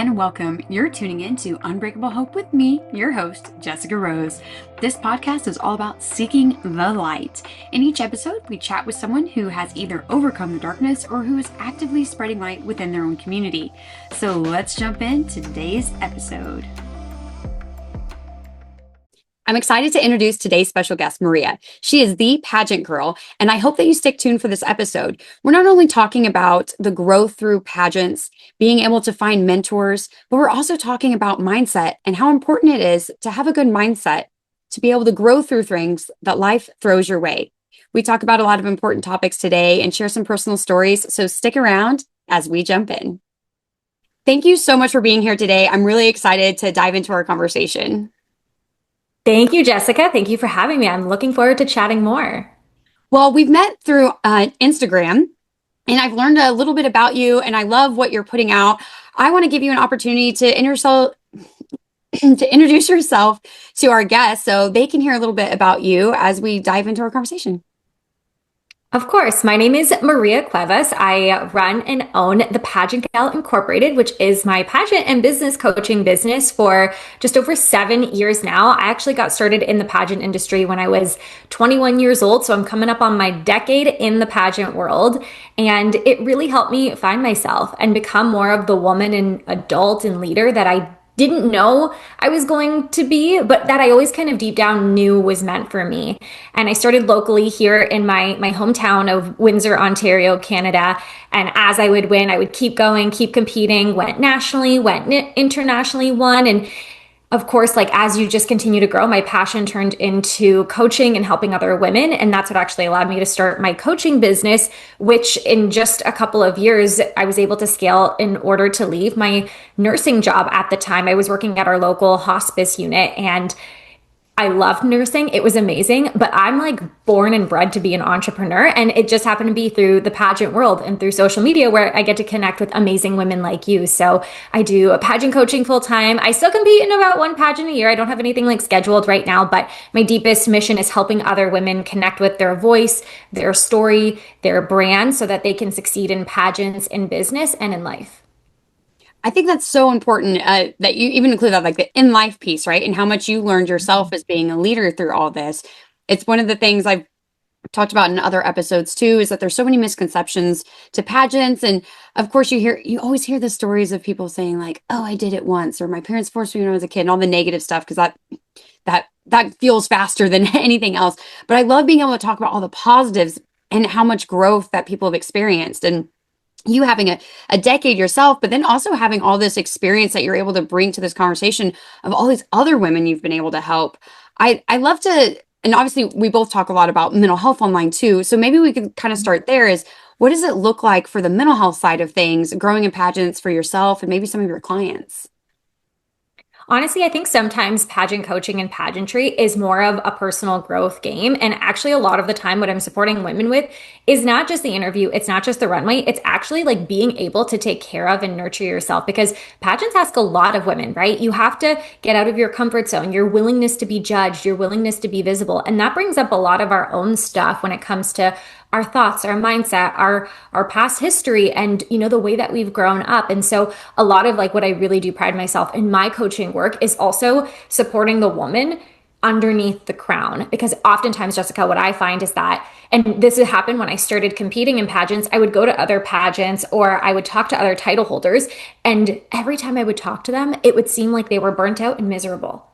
and welcome. You're tuning in to Unbreakable Hope with me, your host, Jessica Rose. This podcast is all about seeking the light. In each episode, we chat with someone who has either overcome the darkness or who is actively spreading light within their own community. So let's jump into today's episode. I'm excited to introduce today's special guest, Maria. She is the pageant girl, and I hope that you stick tuned for this episode. We're not only talking about the growth through pageants, being able to find mentors, but we're also talking about mindset and how important it is to have a good mindset to be able to grow through things that life throws your way. We talk about a lot of important topics today and share some personal stories, so stick around as we jump in. Thank you so much for being here today. I'm really excited to dive into our conversation. Thank you, Jessica. Thank you for having me. I'm looking forward to chatting more. Well, we've met through Instagram, and I've learned a little bit about you, and I love what you're putting out. I want to give you an opportunity to introduce yourself to our guests so they can hear a little bit about you as we dive into our conversation. Of course. My name is Maria Cuevas. I run and own the Pageant Gal Incorporated, which is my pageant and business coaching business for just over 7 years now. I actually got started in the pageant industry when I was 21 years old. So I'm coming up on my decade in the pageant world. And it really helped me find myself and become more of the woman and adult and leader that I didn't know I was going to be, but that I always kind of deep down knew was meant for me. And I started locally here in my hometown of Windsor, Ontario, Canada. And as I would win, I would keep going, keep competing, went nationally, went internationally, won. And of course, like as you just continue to grow, my passion turned into coaching and helping other women. And that's what actually allowed me to start my coaching business, which in just a couple of years, I was able to scale in order to leave my nursing job at the time. I was working at our local hospice unit and I loved nursing. It was amazing, but I'm like born and bred to be an entrepreneur. And it just happened to be through the pageant world and through social media where I get to connect with amazing women like you. So I do a pageant coaching full time. I still compete in about one pageant a year. I don't have anything like scheduled right now, but my deepest mission is helping other women connect with their voice, their story, their brand so that they can succeed in pageants, in business, and in life. I think that's so important that you even include that, like the in-life piece, right? And how much you learned yourself as being a leader through all this. It's one of the things I've talked about in other episodes too, is that there's so many misconceptions to pageants. And of course, you always hear the stories of people saying like, oh, I did it once, or my parents forced me when I was a kid, and all the negative stuff, because that fuels faster than anything else. But I love being able to talk about all the positives and how much growth that people have experienced. And you having a decade yourself, but then also having all this experience that you're able to bring to this conversation of all these other women you've been able to help. I love to, and obviously we both talk a lot about mental health online too. So maybe we could kind of start there is, what does it look like for the mental health side of things, growing in pageants for yourself and maybe some of your clients? Honestly, I think sometimes pageant coaching and pageantry is more of a personal growth game. And actually, a lot of the time, what I'm supporting women with is not just the interview, it's not just the runway, it's actually like being able to take care of and nurture yourself, because pageants ask a lot of women, right? You have to get out of your comfort zone, your willingness to be judged, your willingness to be visible. And that brings up a lot of our own stuff when it comes to our thoughts, our mindset, our past history, and the way that we've grown up. And so a lot of like what I really do pride myself in my coaching work is also supporting the woman underneath the crown. Because oftentimes, Jessica, what I find is that, and this had happened when I started competing in pageants, I would go to other pageants or I would talk to other title holders. And every time I would talk to them, it would seem like they were burnt out and miserable.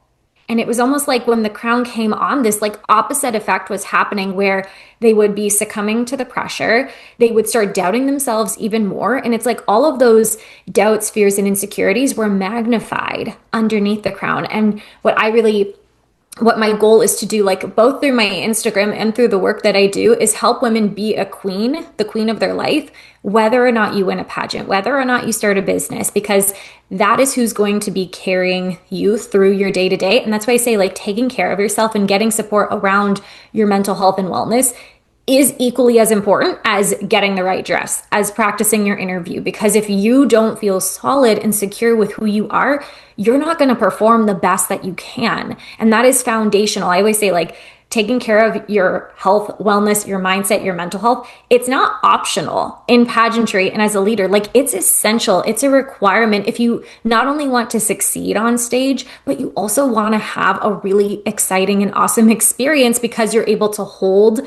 And it was almost like when the crown came on, this like opposite effect was happening where they would be succumbing to the pressure. They would start doubting themselves even more. And it's like all of those doubts, fears, and insecurities were magnified underneath the crown. And what my goal is to do, like both through my Instagram and through the work that I do, is help women be a queen, the queen of their life, whether or not you win a pageant, whether or not you start a business, because that is who's going to be carrying you through your day to day. And that's why I say like taking care of yourself and getting support around your mental health and wellness is equally as important as getting the right dress, as practicing your interview. Because if you don't feel solid and secure with who you are, you're not going to perform the best that you can. And that is foundational. I always say like taking care of your health, wellness, your mindset, your mental health, it's not optional in pageantry and as a leader. Like, it's essential. It's a requirement if you not only want to succeed on stage, but you also want to have a really exciting and awesome experience because you're able to hold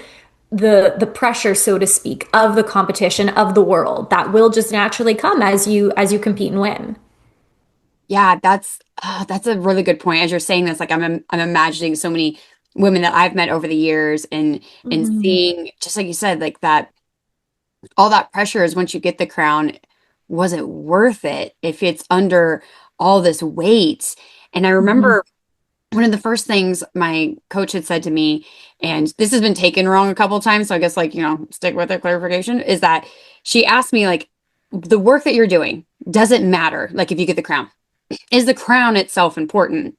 the pressure, so to speak, of the competition of the world that will just naturally come as you compete and win. Yeah, that's a really good point. As you're saying this, like I'm imagining so many women that I've met over the years and Mhm. seeing, just like you said, like that all that pressure is once you get the crown, was it worth it if it's under all this weight? And I Mhm. remember one of the first things my coach had said to me, and this has been taken wrong a couple of times, so I guess like, stick with the clarification, is that she asked me like the work that you're doing doesn't matter like if you get the crown. Is the crown itself important?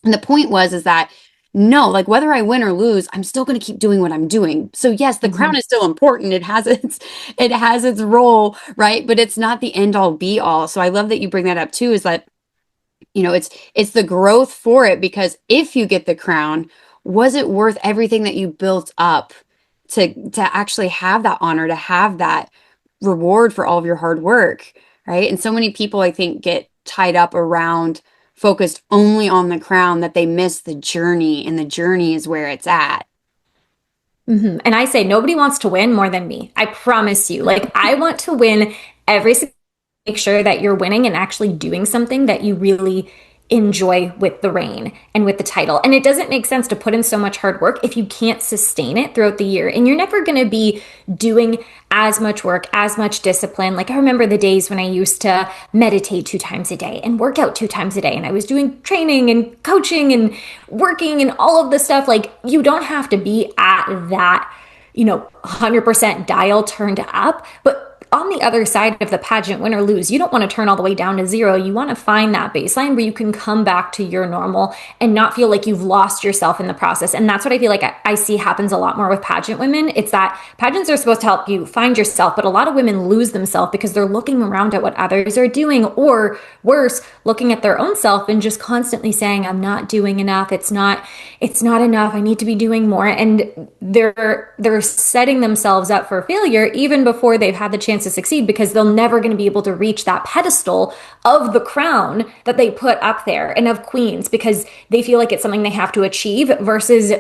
And the point was is that no, like whether I win or lose, I'm still going to keep doing what I'm doing. So yes, the crown Mhm. is still important. It has its role, right? But it's not the end all be all. So I love that you bring that up too, is that it's the growth for it, because if you get the crown, was it worth everything that you built up to actually have that honor, to have that reward for all of your hard work, right? And so many people I think get tied up around focused only on the crown that they miss the journey, and the journey is where it's at. Mhm. And I say nobody wants to win more than me. I promise you. Like, I want to win every make sure that you're winning and actually doing something that you really enjoy with the reign and with the title. And it doesn't make sense to put in so much hard work if you can't sustain it throughout the year. And you're never going to be doing as much work, as much discipline. Like, I remember the days when I used to meditate 2 times a day and work out 2 times a day. And I was doing training and coaching and working and all of the stuff. Like, you don't have to be at that 100% dial turned up. But on the other side of the pageant, win or lose, you don't want to turn all the way down to zero. You want to find that baseline where you can come back to your normal and not feel like you've lost yourself in the process. And that's what I feel like I see happens a lot more with pageant women. It's that pageants are supposed to help you find yourself, but a lot of women lose themselves because they're looking around at what others are doing, or worse, looking at their own self and just constantly saying, I'm not doing enough. It's not enough. I need to be doing more. And they're setting themselves up for failure even before they've had the chance to succeed, because they're never going to be able to reach that pedestal of the crown that they put up there and of queens, because they feel like it's something they have to achieve versus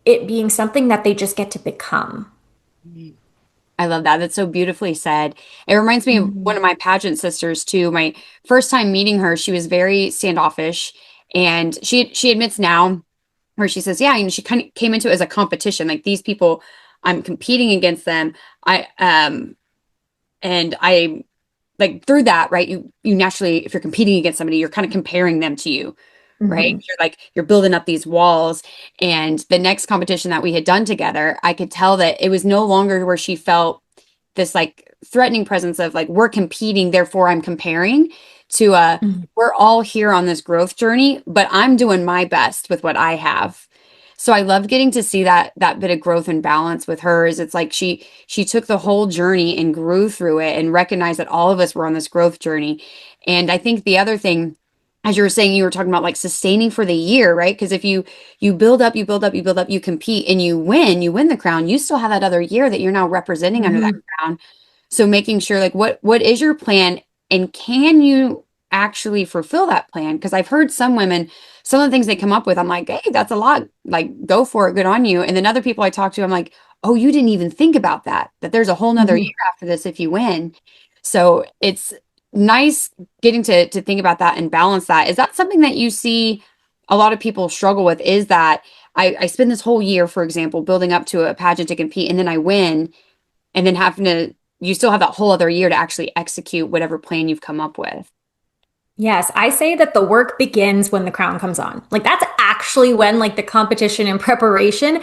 it being something that they just get to become. I love that. That's so beautifully said. It reminds me of one Mhm. of my pageant sisters too. My first time meeting her, she was very standoffish, and she admits now, where she says, yeah, she kind of came into it as a competition. Like these people, I'm competing against them. And I like through that, right? You naturally, if you're competing against somebody, you're kind of comparing them to you, right? Mhm. You're building up these walls. And the next competition that we had done together, I could tell that it was no longer where she felt this like threatening presence of like we're competing, therefore I'm comparing, to Mhm. we're all here on this growth journey, but I'm doing my best with what I have. So I loved getting to see that bit of growth and balance with hers. It's like she took the whole journey and grew through it and recognized that all of us were on this growth journey. And I think the other thing, as you were saying, you were talking about like sustaining for the year, right? Because if you build up, you build up, you build up, you compete and you win the crown, you still have that other year that you're now representing under that Mhm. crown. So making sure like what is your plan, and can you actually fulfill that plan? Because I've heard some women, some of the things they come up with, I'm like, hey, that's a lot. Like, go for it, good on you. And then other people I talk to, I'm like, oh, you didn't even think about that there's a whole nother year Mhm. after this if you win. So it's nice getting to think about that and balance that. Is that something that you see a lot of people struggle with? Is that I spend this whole year, for example, building up to a pageant to compete, and then I win, and then having to, you still have that whole other year to actually execute whatever plan you've come up with. Yes, I say that the work begins when the crown comes on. Like, that's actually when, like, the competition and preparation,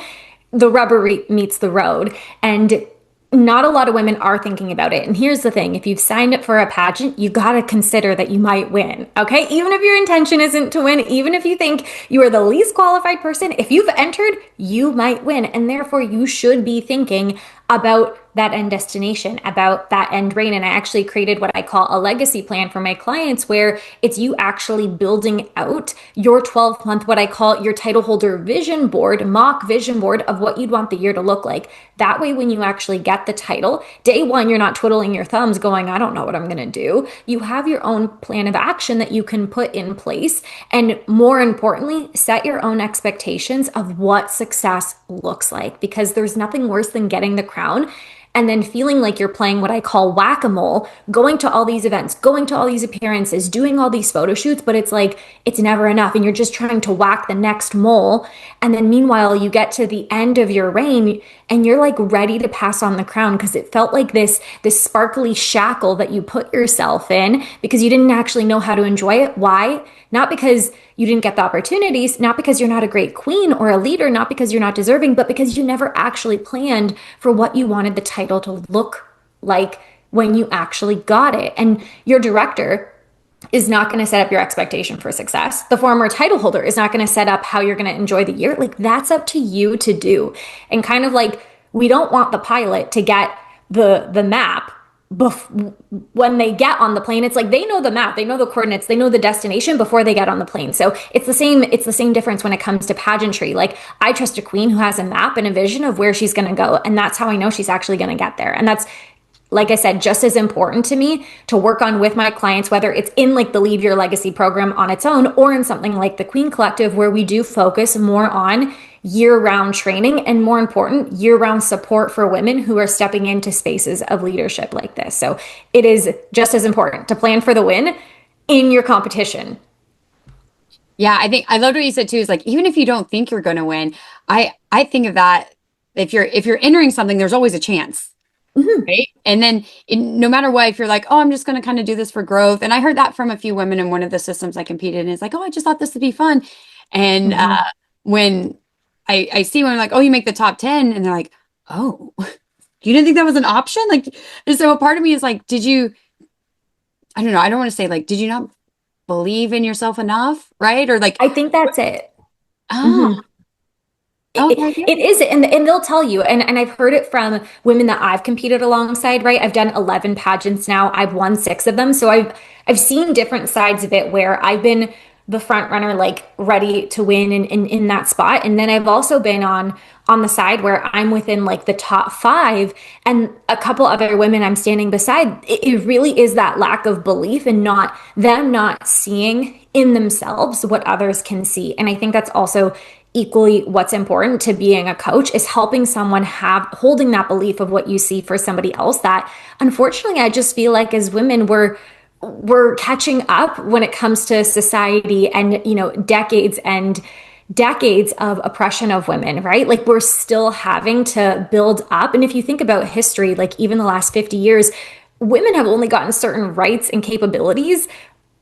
the rubber meets the road. And not a lot of women are thinking about it. And here's the thing, if you've signed up for a pageant, you got to consider that you might win. Okay. Even if your intention isn't to win, even if you think you are the least qualified person, if you've entered, you might win. And therefore, you should be thinking about that end destination, about that end reign. And I actually created what I call a legacy plan for my clients, where it's you actually building out your 12-month, what I call your title holder vision board, mock vision board of what you'd want the year to look like. That way, when you actually get the title, day one, you're not twiddling your thumbs going, I don't know what I'm going to do. You have your own plan of action that you can put in place. And more importantly, set your own expectations of what success looks like, because there's nothing worse than getting the crown and then feeling like you're playing what I call whack-a-mole, going to all these events, going to all these appearances, doing all these photo shoots, but it's like it's never enough and you're just trying to whack the next mole. And then meanwhile, you get to the end of your reign and you're like ready to pass on the crown because it felt like this sparkly shackle that you put yourself in because you didn't actually know how to enjoy it. Why? Not because you didn't get the opportunities, not because you're not a great queen or a leader, not because you're not deserving, but because you never actually planned for what you wanted the title to look like when you actually got it. And your director is not going to set up your expectation for success. The former title holder is not going to set up how you're going to enjoy the year. Like, that's up to you to do. And kind of like, we don't want the pilot to get the map when they get on the plane. It's like they know the map, they know the coordinates, they know the destination before they get on the plane. So it's the same difference when it comes to pageantry. Like, I trust a queen who has a map and a vision of where she's going to go, and that's how I know she's actually going to get there. And that's, like I said, just as important to me to work on with my clients, whether it's in like the Leave Your Legacy program on its own or in something like the Queen Collective, where we do focus more on year-round training and, more important, year-round support for women who are stepping into spaces of leadership like this. So it is just as important to plan for the win in your competition. Yeah, I think I loved what you said too, is like, even if you don't think you're going to win, I think of that, if you're entering something, there's always a chance. Mm-hmm. Right. And then no matter what, if you're like, oh, I'm just going to kind of do this for growth. And I heard that from a few women in one of the systems I competed in. It's like, oh, I just thought this would be fun. And Mm-hmm. when I see women like, oh, you make the top 10, and they're like, oh, you didn't think that was an option? Like, and so a part of me is like, I don't know. I don't want to say like, did you not believe in yourself enough? Right. Or like, I think that's it. oh, Mm-hmm. okay. It is, and they'll tell you, and I've heard it from women that I've competed alongside, right? I've done 11 pageants now. I've won 6 of them. So I've seen different sides of it where I've been the front runner, like ready to win in that spot. And then I've also been on the side where I'm within like the top 5 and a couple other women I'm standing beside. It really is that lack of belief and not them not seeing in themselves what others can see. And I think that's also equally what's important to being a coach, is helping someone have holding that belief of what you see for somebody else, that unfortunately I just feel like as women we're catching up when it comes to society and, decades and decades of oppression of women, right? Like, we're still having to build up. And if you think about history, like even the last 50 years, women have only gotten certain rights and capabilities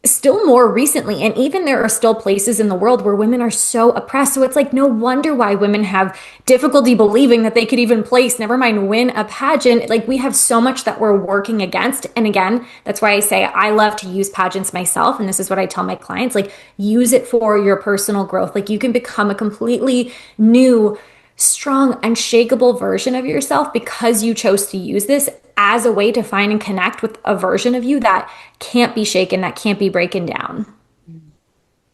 still more recently. And even there are still places in the world where women are so oppressed. So it's like, no wonder why women have difficulty believing that they could even place, never mind win a pageant. Like, we have so much that we're working against. And again, that's why I say I love to use pageants myself. And this is what I tell my clients, like, use it for your personal growth. Like, you can become a completely new, strong, unshakable version of yourself because you chose to use this as a way to find and connect with a version of you that can't be shaken, that can't be broken down.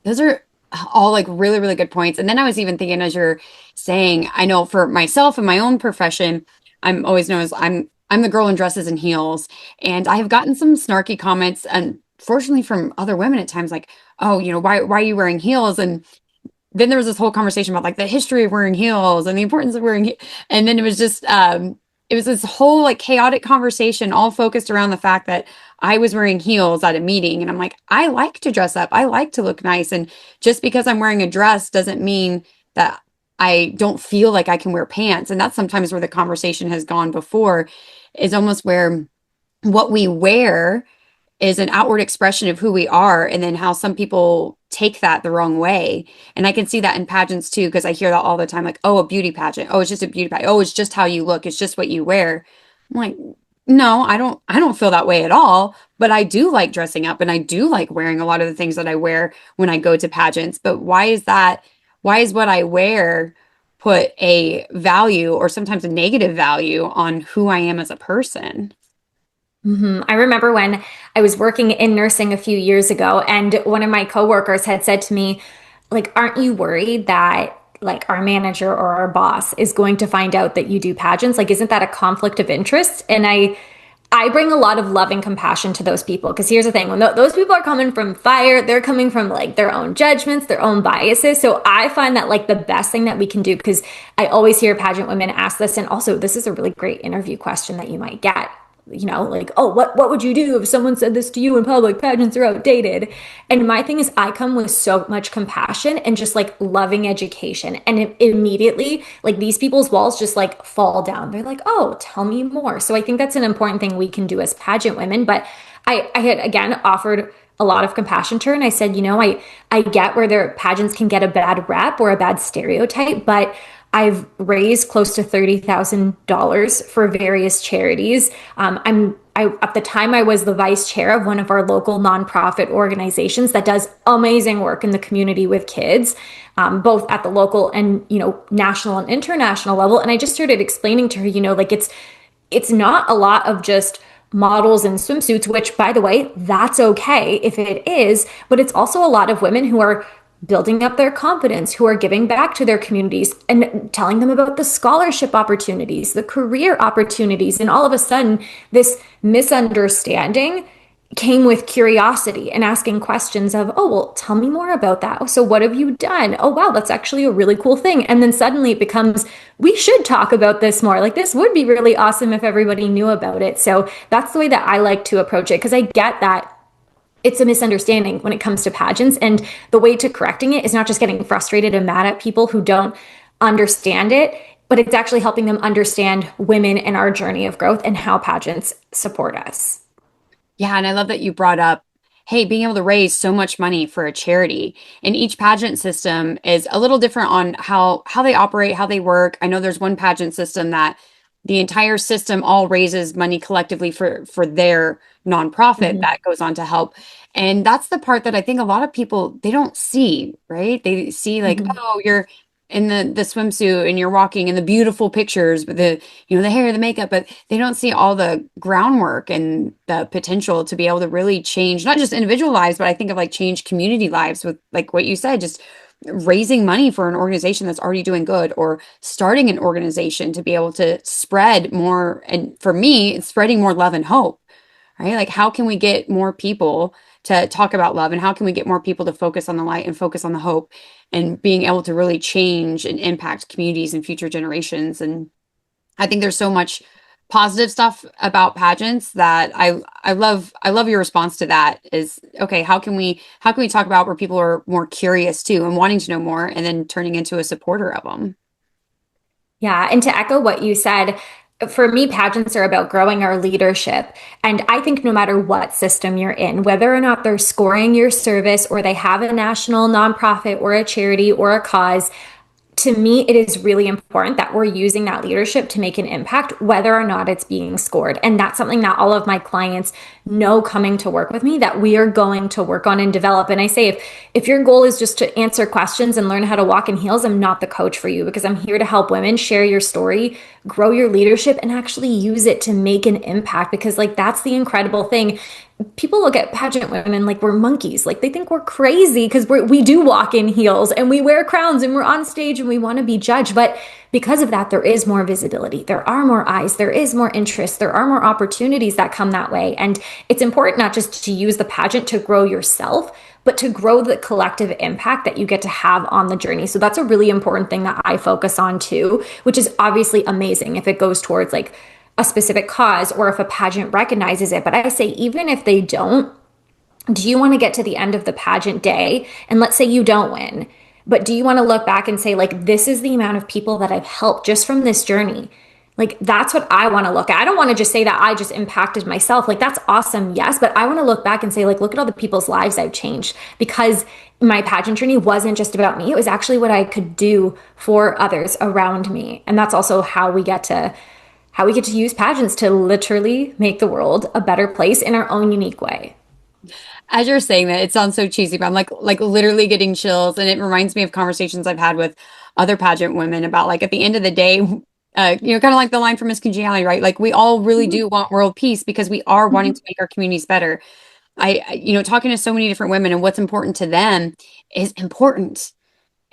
Those are all like really, really good points. And then I was even thinking, as you're saying, I know for myself and my own profession, I'm always known as I'm the girl in dresses and heels. And I have gotten some snarky comments, unfortunately, from other women at times, like, oh, why are you wearing heels? And then there was this whole conversation about like the history of wearing heels and the importance of and then it was just it was this whole like chaotic conversation all focused around the fact that I was wearing heels at a meeting. And I'm like, I like to dress up, I like to look nice, and just because I'm wearing a dress doesn't mean that I don't feel like I can wear pants. And that's sometimes where the conversation has gone before, is almost where what we wear is an outward expression of who we are, and then how some people take that the wrong way. And I can see that in pageants too, because I hear that all the time, like, oh, a beauty pageant, oh, it's just a beauty pageant, oh, it's just how you look, it's just what you wear. I'm like, no, I don't feel that way at all, but I do like dressing up and I do like wearing a lot of the things that I wear when I go to pageants. But why is what I wear put a value or sometimes a negative value on who I am as a person. I remember when I was working in nursing a few years ago, and one of my coworkers had said to me, like, aren't you worried that like our manager or our boss is going to find out that you do pageants? Like, isn't that a conflict of interest? And I bring a lot of love and compassion to those people because here's the thing, when those people are coming from fire, they're coming from like their own judgments, their own biases. So I find that like the best thing that we can do, because I always hear pageant women ask this, and also this is a really great interview question that you might get, like, oh, what would you do if someone said this to you in public? Pageants are outdated. And my thing is, I come with so much compassion and just like loving education. And immediately, like these people's walls just like fall down. They're like, oh, tell me more. So I think that's an important thing we can do as pageant women. But I had again offered a lot of compassion to her. And I said, I get where their pageants can get a bad rep or a bad stereotype, but I've raised close to $30,000 for various charities. At the time I was the vice chair of one of our local nonprofit organizations that does amazing work in the community with kids, both at the local and national and international level. And I just started explaining to her, like it's not a lot of just models in swimsuits, which by the way, that's okay if it is, but it's also a lot of women who are building up their confidence, who are giving back to their communities and telling them about the scholarship opportunities, the career opportunities. And all of a sudden, this misunderstanding came with curiosity and asking questions of, oh, well, tell me more about that. So what have you done? Oh, wow, that's actually a really cool thing. And then suddenly it becomes, we should talk about this more. Like, this would be really awesome if everybody knew about it. So that's the way that I like to approach it, because I get that it's a misunderstanding when it comes to pageants. And the way to correcting it is not just getting frustrated and mad at people who don't understand it, but it's actually helping them understand women and our journey of growth and how pageants support us. Yeah, and I love that you brought up, hey, being able to raise so much money for a charity. And each pageant system is a little different on how they operate, how they work. I know there's one pageant system that the entire system all raises money collectively for their nonprofit Mhm. that goes on to help. And that's the part that I think a lot of people they don't see, right? They see like, Mhm. oh, you're in the swimsuit and you're walking in the beautiful pictures with the hair, the makeup, but they don't see all the groundwork and the potential to be able to really change not just individual lives, but I think of like change community lives with like what you said, just raising money for an organization that's already doing good or starting an organization to be able to spread more. And for me, it's spreading more love and hope, right? Like, how can we get more people to talk about love and how can we get more people to focus on the light and focus on the hope and being able to really change and impact communities and future generations? And I think there's so much positive stuff about pageants that I love your response to that is okay, how can we talk about where people are more curious too and wanting to know more and then turning into a supporter of them. Yeah, and to echo what you said, for me, pageants are about growing our leadership. And I think no matter what system you're in, whether or not they're scoring your service or they have a national nonprofit or a charity or a cause, to me, it is really important that we're using that leadership to make an impact, whether or not it's being scored. And that's something that all of my clients know coming to work with me that we are going to work on and develop. And I say, if your goal is just to answer questions and learn how to walk in heels, I'm not the coach for you, because I'm here to help women share your story, grow your leadership, and actually use it to make an impact. Because like that's the incredible thing. People look at pageant women like we're monkeys. Like they think we're crazy because we do walk in heels and we wear crowns and we're on stage and we want to be judged. But because of that, there is more visibility. There are more eyes. There is more interest. There are more opportunities that come that way. And it's important not just to use the pageant to grow yourself, but to grow the collective impact that you get to have on the journey. So that's a really important thing that I focus on too, which is obviously amazing if it goes towards like a specific cause or if a pageant recognizes it. But I say, even if they don't, do you want to get to the end of the pageant day? And let's say you don't win, but do you want to look back and say, like, this is the amount of people that I've helped just from this journey? Like, that's what I want to look at. I don't want to just say that I just impacted myself. Like, that's awesome, yes, but I want to look back and say, like, look at all the people's lives I've changed, because my pageant journey wasn't just about me. It was actually what I could do for others around me. And that's also how we get to use pageants to literally make the world a better place in our own unique way. As you're saying that, it sounds so cheesy, but I'm like literally getting chills, and it reminds me of conversations I've had with other pageant women about like at the end of the day, kind of like the line from Miss Congeniality, right? Like we all really do want world peace because we are wanting Mhm. to make our communities better. Talking to so many different women and what's important to them is important.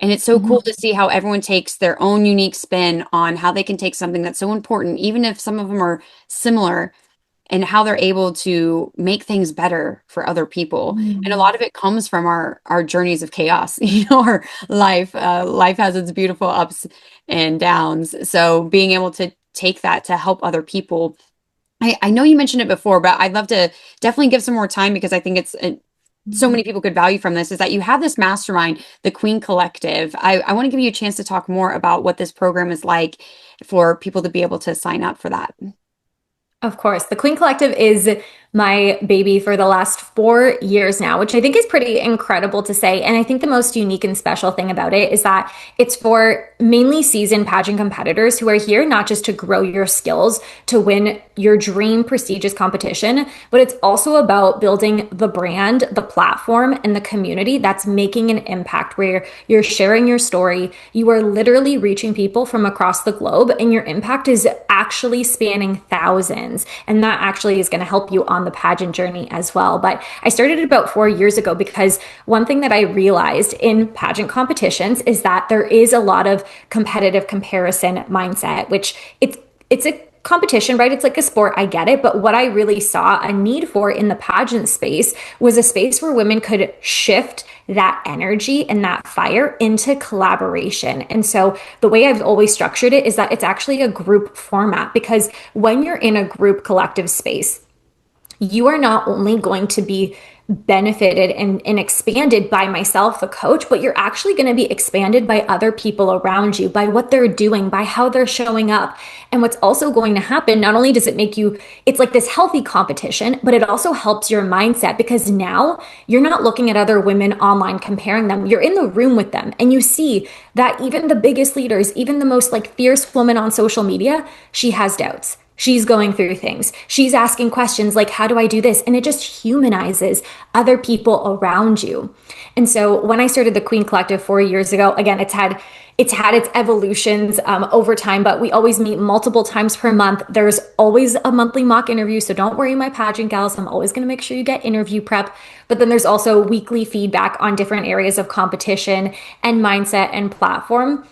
And it's so cool Mhm. to see how everyone takes their own unique spin on how they can take something that's so important, even if some of them are similar, and how they're able to make things better for other people. And a Mhm. lot of it comes from our journeys of chaos. Our life has its beautiful ups and downs. So being able to take that to help other people. I know you mentioned it before, but I'd love to definitely give some more time because I think so many people could value from this is that you have this mastermind, the Queen Collective. I want to give you a chance to talk more about what this program is like for people to be able to sign up for that. Of course. The Queen Collective is my baby for the last 4 years now, which I think is pretty incredible to say. And I think the most unique and special thing about it is that it's for mainly seasoned pageant competitors who are here not just to grow your skills to win your dream prestigious competition, but it's also about building the brand, the platform, and the community that's making an impact where you're sharing your story. You are literally reaching people from across the globe, and your impact is actually spanning thousands. And that actually is going to help you on the pageant journey as well. But I started it about 4 years ago because one thing that I realized in pageant competitions is that there is a lot of competitive comparison mindset, which it's a competition, right? It's like a sport. I get it. But what I really saw a need for in the pageant space was a space where women could shift that energy and that fire into collaboration. And so the way I've always structured it is that it's actually a group format because when you're in a group collective space, you are not only going to be benefited and expanded by myself, the coach, but you're actually going to be expanded by other people around you, by what they're doing, by how they're showing up. And what's also going to happen, not only does it make you, it's like this healthy competition, but it also helps your mindset because now you're not looking at other women online comparing them. You're in the room with them and you see that even the biggest leaders, even the most like fierce woman on social media, she has doubts. She's going through things. She's asking questions like, how do I do this? And it just humanizes other people around you. And so when I started the Queen Collective 4 years ago, again, it's had its evolutions over time, but we always meet multiple times per month. There's always a monthly mock interview. So don't worry, my pageant gals. I'm always going to make sure you get interview prep. But then there's also weekly feedback on different areas of competition and mindset and platform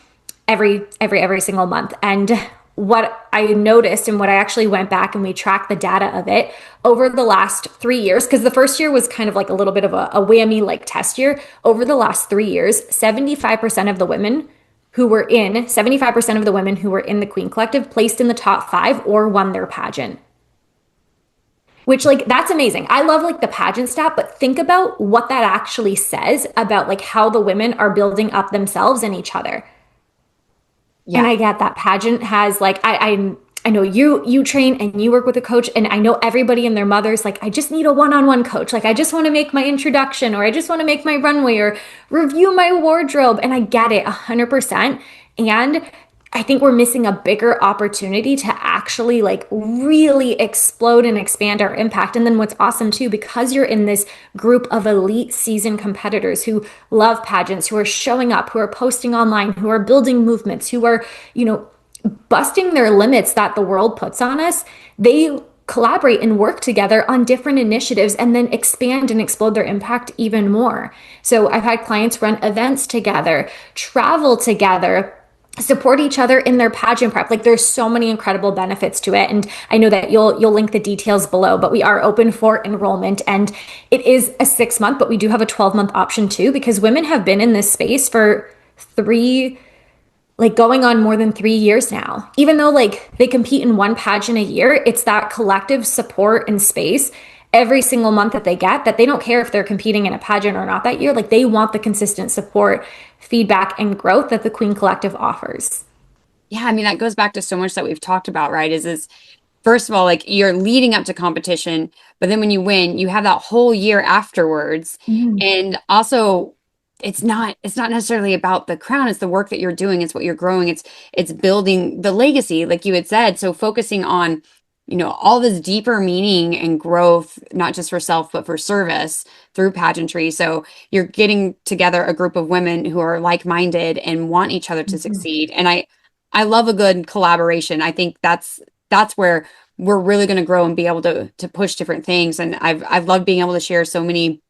every single month. And what I noticed and what I actually went back and we tracked the data of it over the last 3 years, because the first year was kind of like a little bit of a whammy like test year. Over the last 3 years, 75% of the women who were in the Queen Collective placed in the top five or won their pageant. Which like that's amazing. I love like the pageant stat, but think about what that actually says about like how the women are building up themselves and each other. And Yeah. I get that pageant has like I know you train and you work with a coach and I know everybody and their mothers like I just need a one-on-one coach. Like I just want to make my introduction or I just want to make my runway or review my wardrobe and I get it 100%. And I think we're missing a bigger opportunity to actually like really explode and expand our impact. And then what's awesome too, because you're in this group of elite season competitors who love pageants, who are showing up, who are posting online, who are building movements, who are, busting their limits that the world puts on us, they collaborate and work together on different initiatives and then expand and explode their impact even more. So I've had clients run events together, travel together, support each other in their pageant prep. Like there's so many incredible benefits to it. And I know that you'll link the details below, but we are open for enrollment and it is a 6 month, but we do have a 12-month option too, because women have been in this space for going on more than 3 years now. Even though like they compete in one pageant a year, it's that collective support and space every single month that they get that they don't care if they're competing in a pageant or not that year. Like they want the consistent support, feedback, and growth that the Queen Collective offers. Yeah, I mean that goes back to so much that we've talked about, right? Is first of all, like you're leading up to competition, but then when you win, you have that whole year afterwards. Mhm. And also it's not necessarily about the crown, it's the work that you're doing, it's what you're growing, it's building the legacy, like you had said. So focusing on all this deeper meaning and growth, not just for self, but for service through pageantry. So you're getting together a group of women who are like-minded and want each other to Mhm. succeed. And I love a good collaboration. I think that's where we're really going to grow and be able to push different things. And I've loved being able to share so many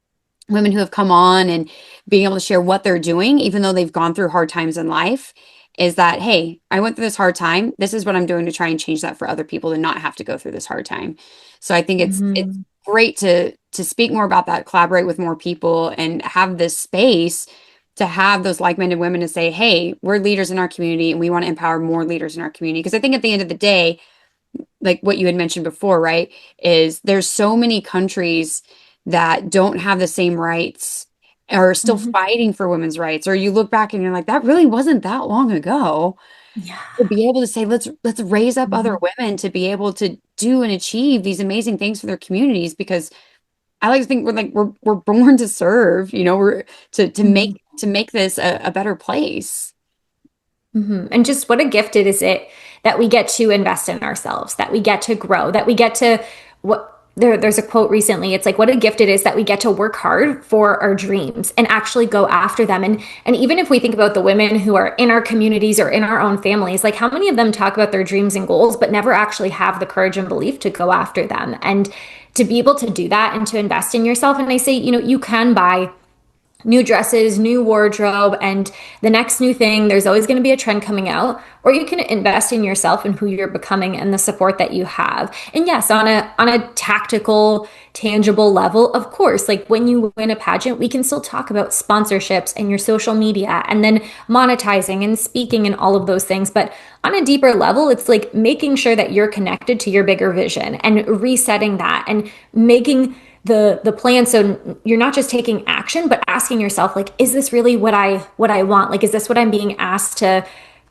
women who have come on and being able to share what they're doing, even though they've gone through hard times in life, is that, hey, I went through this hard time. This is what I'm doing to try and change that for other people to not have to go through this hard time. So I think it's Mhm. great to speak more about that, collaborate with more people, and have this space to have those like-minded women to say, hey, we're leaders in our community and we want to empower more leaders in our community. Because I think at the end of the day, like what you had mentioned before, right, is there's so many countries that don't have the same rights or are still Mhm. fighting for women's rights. Or you look back and you're like, that really wasn't that long ago. Yeah. To be able to say, let's raise up other Mhm. women to be able to do and achieve these amazing things for their communities. Because I like to think we're born to serve, we're Mhm. to make this a better place. And just what a gift it is it that we get to invest in ourselves, that we get to grow, that we get to there's a quote recently. It's like what a gift it is that we get to work hard for our dreams and actually go after them. And even if we think about the women who are in our communities or in our own families, like how many of them talk about their dreams and goals, but never actually have the courage and belief to go after them and to be able to do that and to invest in yourself. And I say, you can buy new dresses, new wardrobe, and the next new thing. There's always going to be a trend coming out, or you can invest in yourself and who you're becoming and the support that you have. And yes, on a tactical, tangible level, of course, like when you win a pageant, we can still talk about sponsorships and your social media and then monetizing and speaking and all of those things. But on a deeper level, it's like making sure that you're connected to your bigger vision and resetting that and making the plan so you're not just taking action but asking yourself like is this really what I want, like is this what I'm being asked to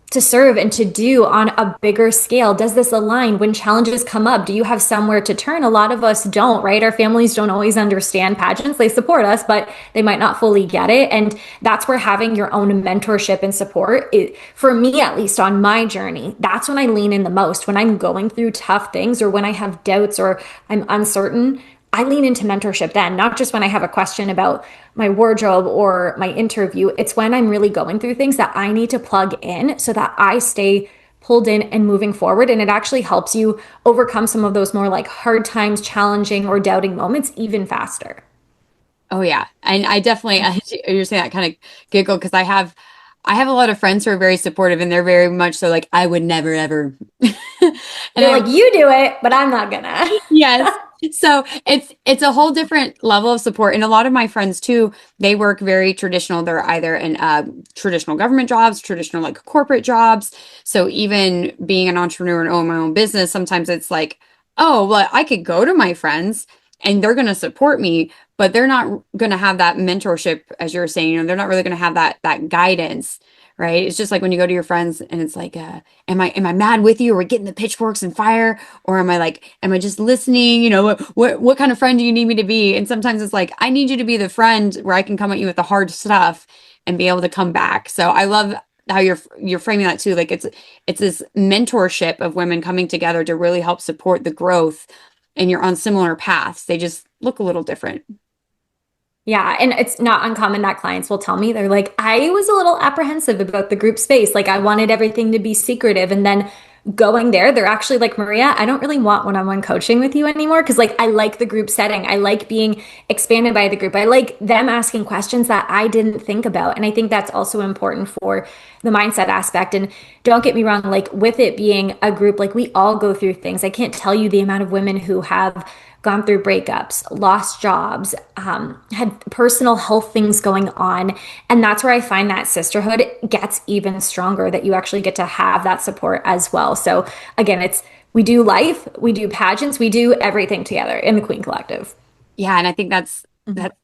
serve and to do on a bigger scale? Does this align when challenges come up? Do you have somewhere to turn? A lot of us don't, right? Our families don't always understand pageants. They support us, but they might not fully get it. And that's where having your own mentorship and support, for me, at least on my journey, that's when I lean in the most. When I'm going through tough things or when I have doubts or I'm uncertain, I lean into mentorship then, not just when I have a question about my wardrobe or my interview. It's when I'm really going through things that I need to plug in so that I stay pulled in and moving forward. And it actually helps you overcome some of those more like hard times, challenging or doubting moments even faster. Oh yeah. And I definitely, you're saying that kind of giggle because I have a lot of friends who are very supportive and they're very much so like, I would never ever. And They're I'm like, you do it, but I'm not gonna. yes. So it's a whole different level of support. And a lot of my friends too, they work very traditional. They're either in traditional government jobs, traditional like corporate jobs. So even being an entrepreneur and own my own business, sometimes it's like, oh, well, I could go to my friends and they're going to support me, but they're not going to have that mentorship, as you're saying, they're not really going to have that guidance. Right. It's just like when you go to your friends and it's like, am I mad with you? Are we getting the pitchforks and fire? Or am I like, am I just listening? What kind of friend do you need me to be? And sometimes it's like, I need you to be the friend where I can come at you with the hard stuff and be able to come back. So I love how you're framing that too. Like it's this mentorship of women coming together to really help support the growth and you're on similar paths. They just look a little different. Yeah, and it's not uncommon that clients will tell me they're like, I was a little apprehensive about the group space. Like, I wanted everything to be secretive. And then going there, they're actually like, Maria, I don't really want one-on-one coaching with you anymore because, like, I like the group setting. I like being expanded by the group. I like them asking questions that I didn't think about. And I think that's also important for the mindset aspect. And don't get me wrong, like, with it being a group, like, we all go through things. I can't tell you the amount of women who have gone through breakups, lost jobs, had personal health things going on. And that's where I find that sisterhood gets even stronger, that you actually get to have that support as well. So again, we do life, we do pageants, we do everything together in the Queen Collective. Yeah, and I think that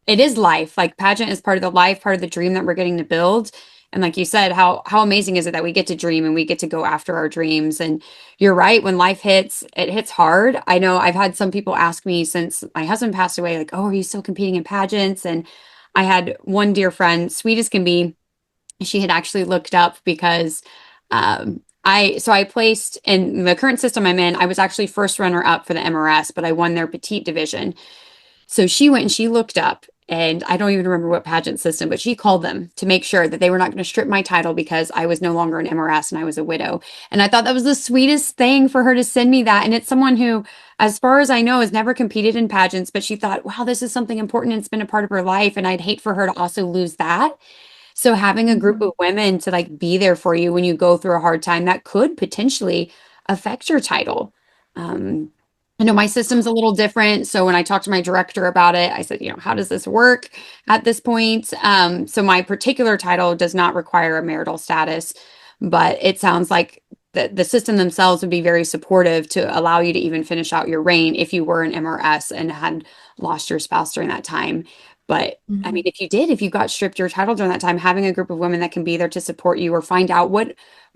it is life. Like pageant is part of the life, part of the dream that we're getting to build. And like you said, how amazing is it that we get to dream and we get to go after our dreams? And you're right, when life hits, it hits hard. I know I've had some people ask me since my husband passed away, like, oh, are you still competing in pageants? And I had one dear friend, sweet as can be, she had actually looked up because I placed in the current system I'm in, I was actually first runner up for the MRS, but I won their petite division. So she went and she looked up, and I don't even remember what pageant system, but she called them to make sure that they were not going to strip my title because I was no longer an MRS and I was a widow. And I thought that was the sweetest thing for her to send me that. And it's someone who, as far as I know, has never competed in pageants, but she thought, wow, this is something important. It's been a part of her life. And I'd hate for her to also lose that. So having a group of women to like be there for you when you go through a hard time that could potentially affect your title. Um, I know my system's a little different. So when I talked to my director about it, I said, how does this work at this point? So my particular title does not require a marital status, but it sounds like the system themselves would be very supportive to allow you to even finish out your reign if you were an MRS and had lost your spouse during that time. But I mean, Mhm. if you got stripped your title during that time, having a group of women that can be there to support you or find out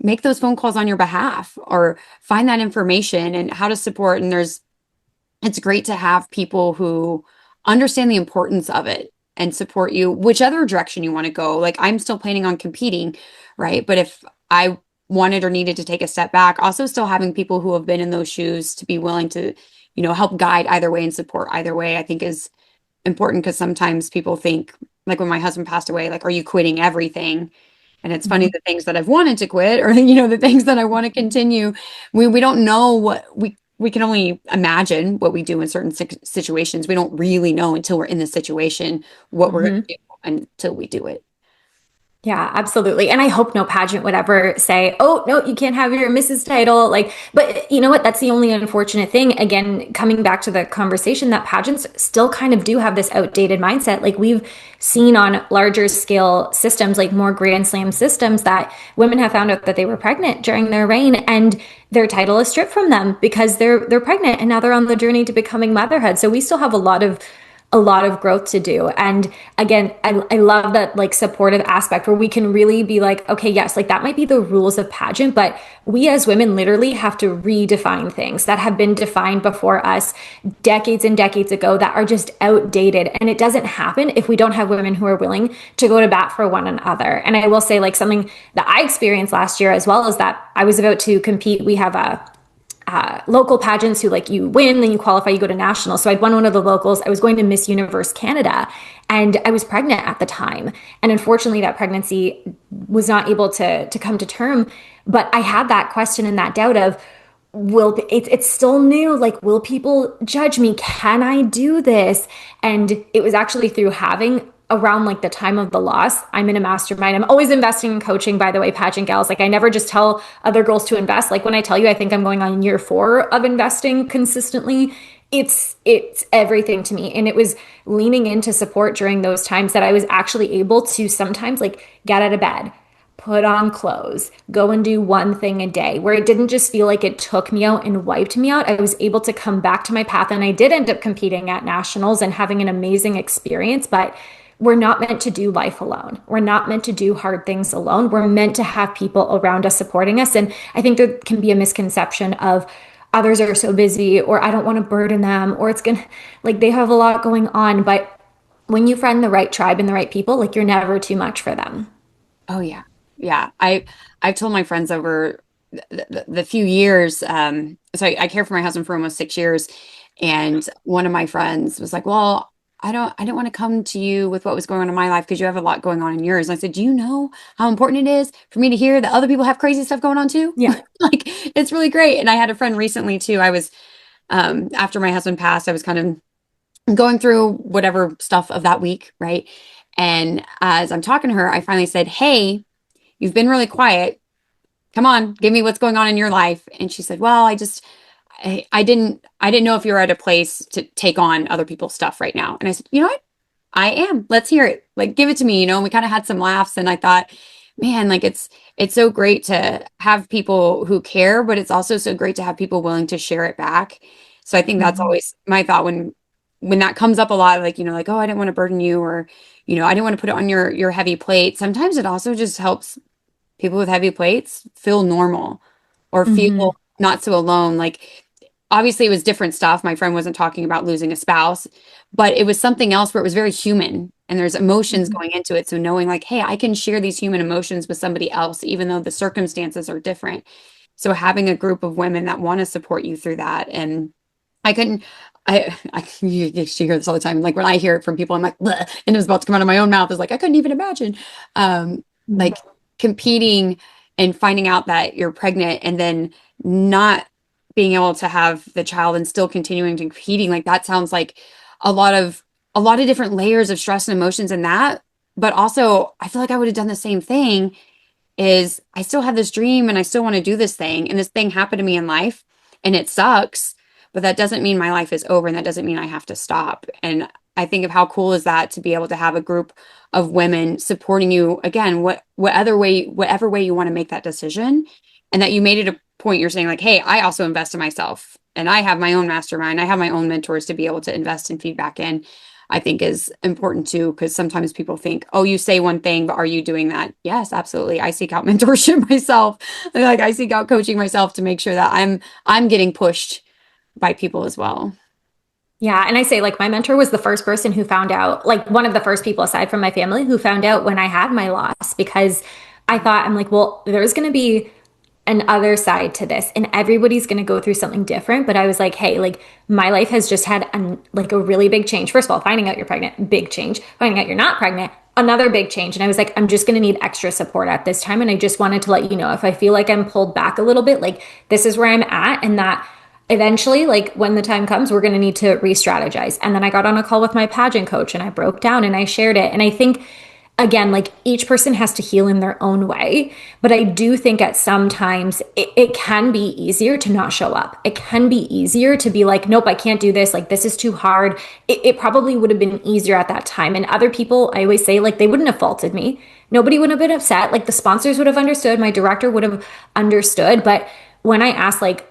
make those phone calls on your behalf or find that information and how to support. And it's great to have people who understand the importance of it and support you, whichever direction you want to go. Like I'm still planning on competing, right? But if I wanted or needed to take a step back, also still having people who have been in those shoes to be willing to, help guide either way and support either way, I think is important because sometimes people think, like when my husband passed away, like, are you quitting everything? And it's funny, Mhm. the things that I've wanted to quit or, the things that I want to continue. We don't know we can only imagine what we do in certain situations. We don't really know until we're in the situation what we're going Mhm. to do until we do it. Yeah, absolutely. And I hope no pageant would ever say, oh, no, you can't have your Mrs. title. Like, but you know what? That's the only unfortunate thing. Again, coming back to the conversation that pageants still kind of do have this outdated mindset. Like, we've seen on larger scale systems, like more Grand Slam systems, that women have found out that they were pregnant during their reign and their title is stripped from them because they're pregnant and now they're on the journey to becoming motherhood. So we still have a lot of growth to do. And again, I love that like supportive aspect where we can really be like, okay, yes, like that might be the rules of pageant, but we as women literally have to redefine things that have been defined before us decades and decades ago that are just outdated. And it doesn't happen if we don't have women who are willing to go to bat for one another. And I will say, like, something that I experienced last year as well is that I was about to compete. We have a local pageants who, like, you win, then you qualify, you go to national. So I'd won one of the locals. I was going to Miss Universe Canada and I was pregnant at the time. And unfortunately that pregnancy was not able to come to term. But I had that question and that doubt of, it's still new, like, will people judge me, can I do this? And it was actually through having around like the time of the loss, I'm in a mastermind. I'm always investing in coaching, by the way, pageant gals. Like, I never just tell other girls to invest. Like, when I tell you I think I'm going on year 4 of investing consistently, it's everything to me. And it was leaning into support during those times that I was actually able to sometimes like get out of bed, put on clothes, go and do one thing a day, where it didn't just feel like it took me out and wiped me out. I was able to come back to my path, and I did end up competing at nationals and having an amazing experience. But we're not meant to do life alone. We're not meant to do hard things alone. We're meant to have people around us supporting us. And I think there can be a misconception of others are so busy, or I don't want to burden them, or it's gonna, like, they have a lot going on. But when you find the right tribe and the right people, like, you're never too much for them. Oh yeah. Yeah. I've told my friends over the few years, so I cared for my husband for almost 6 years. And one of my friends was like, well, I didn't want to come to you with what was going on in my life because you have a lot going on in yours. And I said, do you know how important it is for me to hear that other people have crazy stuff going on too? Yeah. Like, it's really great. And I had a friend recently too. I was, after my husband passed, I was kind of going through whatever stuff of that week, right? And as I'm talking to her, I finally said, hey, you've been really quiet. Come on, give me what's going on in your life. And she said, well, I didn't know if you're at a place to take on other people's stuff right now. And I said, you know what? I am. Let's hear it. Like, give it to me. And we kind of had some laughs. And I thought, man, like it's so great to have people who care, but it's also so great to have people willing to share it back. So I think that's Mhm. always my thought when that comes up a lot, like, like, oh, I didn't want to burden you, or, I didn't want to put it on your heavy plate. Sometimes it also just helps people with heavy plates feel normal or Mhm. feel not so alone. Like, obviously, it was different stuff. My friend wasn't talking about losing a spouse, but it was something else where it was very human and there's emotions Mhm. going into it. So knowing like, hey, I can share these human emotions with somebody else, even though the circumstances are different. So having a group of women that want to support you through that. And I couldn't, you hear this all the time. Like when I hear it from people, I'm like, "Bleh," and it's about to come out of my own mouth. Is like, I couldn't even imagine. Like competing and finding out that you're pregnant and then not being able to have the child and still continuing to competing. Like that sounds like a lot of, a lot of different layers of stress and emotions in that. But also, I feel like I would have done the same thing is I still have this dream and I still want to do this thing. And this thing happened to me in life and it sucks, but that doesn't mean my life is over and that doesn't mean I have to stop. And I think of how cool is that to be able to have a group of women supporting you again, whatever way you want to make that decision. And that you made it a point you're saying, like, hey, I also invest in myself and I have my own mastermind. I have my own mentors to be able to invest in feedback in. I think is important too, because sometimes people think, oh, you say one thing, but are you doing that? Yes, absolutely. I seek out mentorship myself. Like I seek out coaching myself to make sure that I'm getting pushed by people as well. Yeah, and I say like my mentor was the first person who found out, like one of the first people aside from my family who found out when I had my loss because I thought I'm like, well, there's going to be an other side to this and everybody's going to go through something different, but I was like, hey, like my life has just had like a really big change. First of all, finding out you're pregnant, big change. Finding out you're not pregnant, another big change. And I was like, I'm just going to need extra support at this time and I just wanted to let you know if I feel like I'm pulled back a little bit, like this is where I'm at and that eventually, like when the time comes, we're going to need to re-strategize. And then I got on a call with my pageant coach and I broke down and I shared it. And I think, again, like each person has to heal in their own way. But I do think at some times it can be easier to not show up. It can be easier to be like, nope, I can't do this. Like, this is too hard. It probably would have been easier at that time. And other people, I always say, like, they wouldn't have faulted me. Nobody would have been upset. Like, the sponsors would have understood. My director would have understood. But when I asked, like,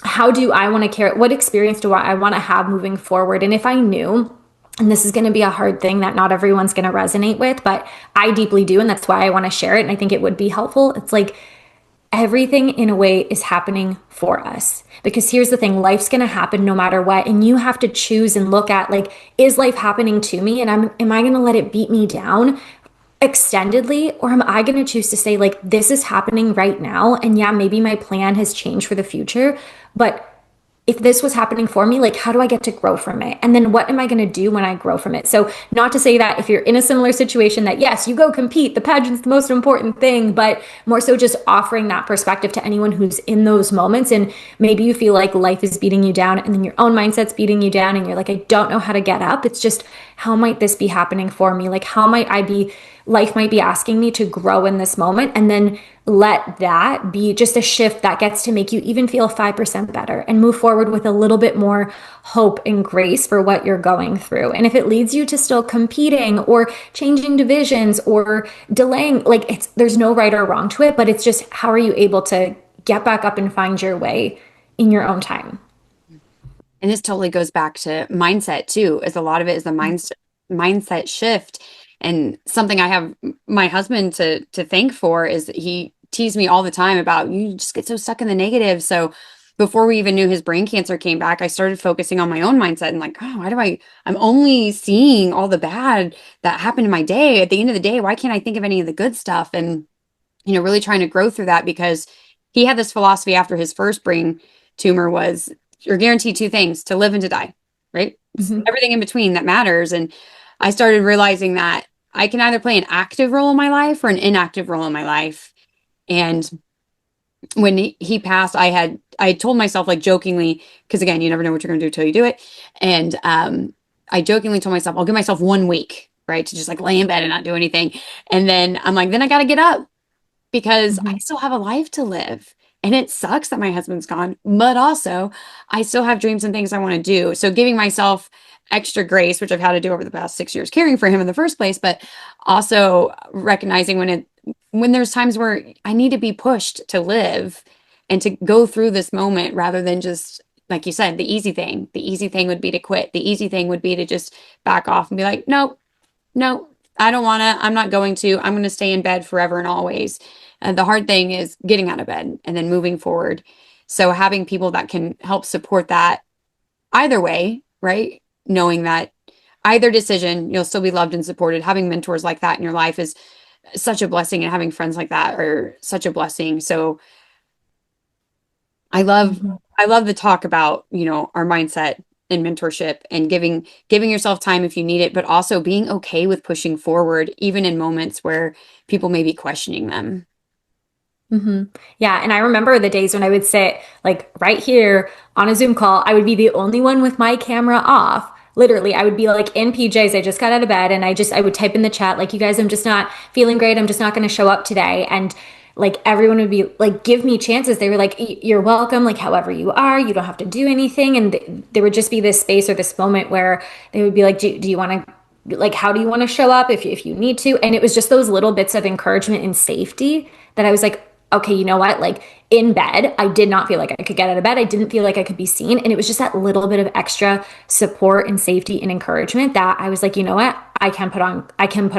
how do I want to care? What experience do I want to have moving forward? And if I knew, and this is going to be a hard thing that not everyone's going to resonate with, but I deeply do. And that's why I want to share it. And I think it would be helpful. It's like everything in a way is happening for us. Because here's the thing, life's going to happen no matter what. And you have to choose and look at like, is life happening to me? And am I going to let it beat me down extendedly, or am I going to choose to say like this is happening right now, and yeah, maybe my plan has changed for the future, but if this was happening for me, like how do I get to grow from it? And then what am I going to do when I grow from it? So not to say that if you're in a similar situation that yes, you go compete, the pageant's the most important thing, but more so just offering that perspective to anyone who's in those moments. And maybe you feel like life is beating you down and then your own mindset's beating you down and you're like, I don't know how to get up. It's just, how might this be happening for me? Like how might I be, life might be asking me to grow in this moment, and then let that be just a shift that gets to make you even feel 5% better and move forward with a little bit more hope and grace for what you're going through. And if it leads you to still competing or changing divisions or delaying, like there's no right or wrong to it, but it's just how are you able to get back up and find your way in your own time. And this totally goes back to mindset too, as a lot of it is the mindset shift. And something I have my husband to thank for is that he teased me all the time about you just get so stuck in the negative. So before we even knew his brain cancer came back, I started focusing on my own mindset and like, oh, I'm only seeing all the bad that happened in my day. At the end of the day, why can't I think of any of the good stuff? And, really trying to grow through that because he had this philosophy after his first brain tumor was you're guaranteed two things, to live and to die, right? It's Mm-hmm. everything in between that matters. And I started realizing that I can either play an active role in my life or an inactive role in my life. And when he passed, I told myself like jokingly, because again, you never know what you're going to do till you do it. And I jokingly told myself, I'll give myself 1 week, right, to just like lay in bed and not do anything. And then I'm like, then I got to get up because I Mm-hmm. still have a life to live. And it sucks that my husband's gone, but also I still have dreams and things I want to do. So giving myself extra grace, which I've had to do over the past 6 years, caring for him in the first place, but also recognizing when there's times where I need to be pushed to live and to go through this moment rather than just, like you said, the easy thing. The easy thing would be to quit. The easy thing would be to just back off and be like, no, no, I don't want to. I'm not going to. I'm going to stay in bed forever and always. The hard thing is getting out of bed and then moving forward. So having people that can help support that either way, right? Knowing that either decision, you'll still be loved and supported. Having mentors like that in your life is such a blessing, and having friends like that are such a blessing. So I love Mhm. I love the talk about, our mindset and mentorship and giving yourself time if you need it, but also being okay with pushing forward even in moments where people may be questioning them. hmm Yeah, and I remember the days when I would sit like right here on a Zoom call. I would be the only one with my camera off. Literally, I would be like in PJs. I just got out of bed and I would type in the chat like, "You guys, I'm just not feeling great. I'm just not going to show up today." And like everyone would be like, "Give me chances." They were like, "You're welcome. Like however you are, you don't have to do anything." And there would just be this space or this moment where they would be like, "Do you want to?" Like how do you want to show up if you need to, and it was just those little bits of encouragement and safety that I was like, okay, you know what? Like in bed, I did not feel like I could get out of bed. I didn't feel like I could be seen. And it was just that little bit of extra support and safety and encouragement that I was like, you know what? I can put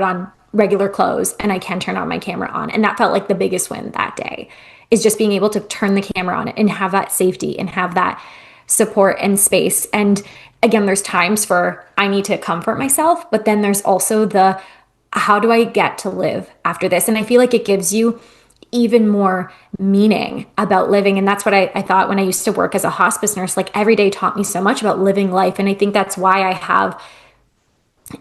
on regular clothes and I can turn on my camera on. And that felt like the biggest win that day is just being able to turn the camera on and have that safety and have that support and space. And again, there's times for I need to comfort myself, but then there's also the how do I get to live after this? And I feel like it gives you even more meaning about living. And that's what I thought when I used to work as a hospice nurse. Like every day taught me so much about living life. And I think that's why I have,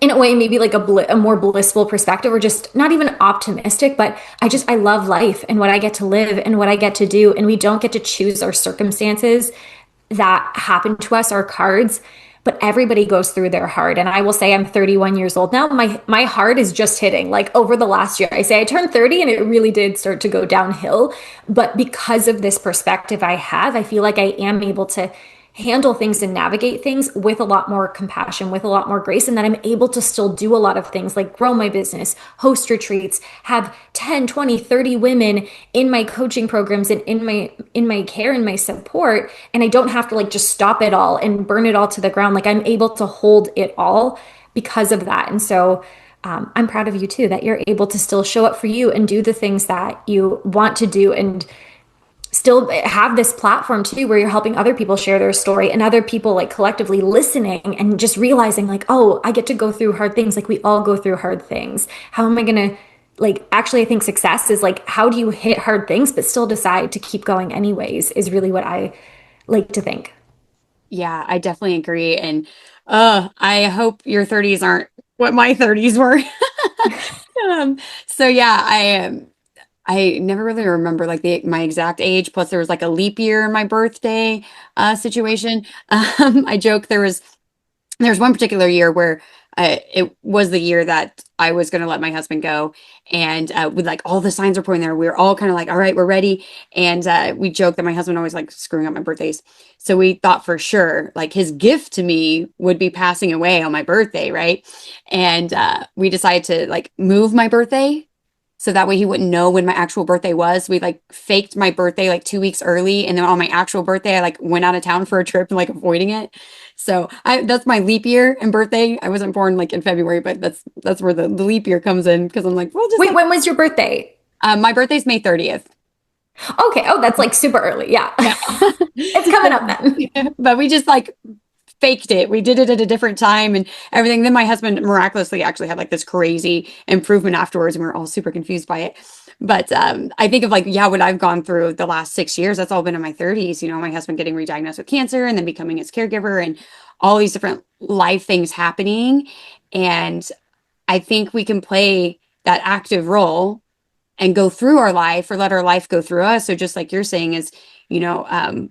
in a way, maybe like a more blissful perspective or just not even optimistic, but I love life and what I get to live and what I get to do. And we don't get to choose our circumstances that happen to us, our cards, but everybody goes through their hard. And I will say I'm 31 years old now. My heart is just hitting like over the last year. I say I turned 30 and it really did start to go downhill. But because of this perspective I have, I feel like I am able to handle things and navigate things with a lot more compassion, with a lot more grace, and that I'm able to still do a lot of things like grow my business, host retreats, have 10, 20, 30 women in my coaching programs and in my care and my support, and I don't have to like just stop it all and burn it all to the ground. Like I'm able to hold it all because of that. And so I'm proud of you too that you're able to still show up for you and do the things that you want to do and still have this platform too where you're helping other people share their story and other people like collectively listening and just realizing like, oh, I get to go through hard things. Like we all go through hard things. How am I going to like actually I think success is like how do you hit hard things but still decide to keep going anyways is really what I like to think. Yeah, I definitely agree. And I hope your 30s aren't what my 30s were. So yeah, I never really remember like my exact age. Plus, there was like a leap year in my birthday situation. I joke there's one particular year where it was the year that I was going to let my husband go, and with like all the signs were pointing there, we were all kind of like, "All right, we're ready." And we joked that my husband always like screwing up my birthdays, so we thought for sure like his gift to me would be passing away on my birthday, right? And we decided to like move my birthday so that way he wouldn't know when my actual birthday was. We like faked my birthday like 2 weeks early, and then on my actual birthday, I like went out of town for a trip and like avoiding it. So I that's my leap year and birthday. I wasn't born like in February, but that's where the leap year comes in because I'm like, well, just Wait, like when was your birthday? my birthday's May 30th. Okay, oh that's like super early. Yeah. Yeah. It's coming up then. But we just like faked it. We did it at a different time and everything. Then my husband miraculously actually had like this crazy improvement afterwards, and we were all super confused by it. But I think of like, yeah, what I've gone through the last 6 years, that's all been in my 30s. My husband getting re-diagnosed with cancer and then becoming his caregiver and all these different life things happening. And I think we can play that active role and go through our life or let our life go through us. So just like you're saying is, you know, um,